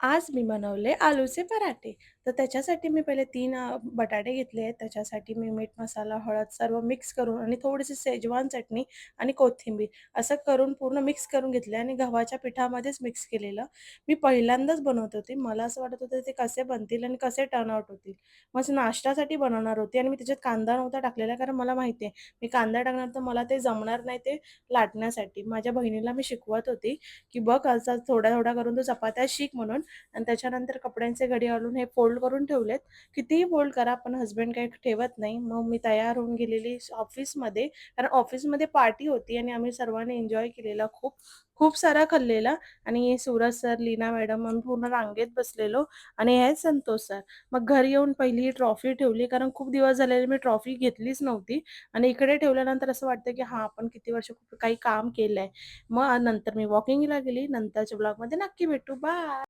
आज मी बनवले आलूचे पराठे. तर त्याच्यासाठी मी पहिले 3 बटाटे घेतले आहेत. त्याच्यासाठी मी मीठ, मसाला, हळद सर्व मिक्स करून आणि थोडीशी शेजवान चटणी आणि कोथिंबीर असं करून पूर्ण मिक्स करून घेतले आणि गव्हाच्या पिठामध्येच मिक्स केलेलं. मी पहिल्यांदाच बनवत होते. मला असं वाटत होतं ते कसे बनतील आणि कसे टर्न आउट होतील. मग नाश्त्यासाठी बनवणार होते आणि मी त्याच्यात कांदा नव्हता टाकलेला कारण मला माहिती आहे, मी कांदा टाकणार तर मला ते जमणार नाही ते लाटण्यासाठी. माझ्या बहिणीला मी शिकवत होती, की "बघ असा थोडा-थोडा करून तू चपात्या शिक" म्हणून. आणि त्याच्यानंतर कपड्यांचे घडी घालून हे फोल्ड करून ठेवलेत. कितीही फोल्ड करा, पण हसबंड काही ठेवत नाही. मग मी तयार होऊन गेलेली ऑफिसमध्ये. कारण ऑफिसमध्ये पार्टी होती आणि आम्ही सर्वांनी एन्जॉय केलेला खूप. खूप सारा खाल्लेला आणि सूरज सर, लीना मॅडम आम्ही पूर्ण रांगेत बसलेलो आणि हे संतोष सर. मग घरी येऊन पहिली ही ट्रॉफी ठेवली कारण खूप दिवस झालेले मी ट्रॉफी घेतलीच नव्हती आणि इकडे ठेवल्यानंतर असं वाटतं, की हां, आपण किती वर्ष खूप काही काम केलंय. मग नंतर मी वॉकिंगला गेली. नंतरच्या ब्लॉगमध्ये नक्की भेटू. बाय.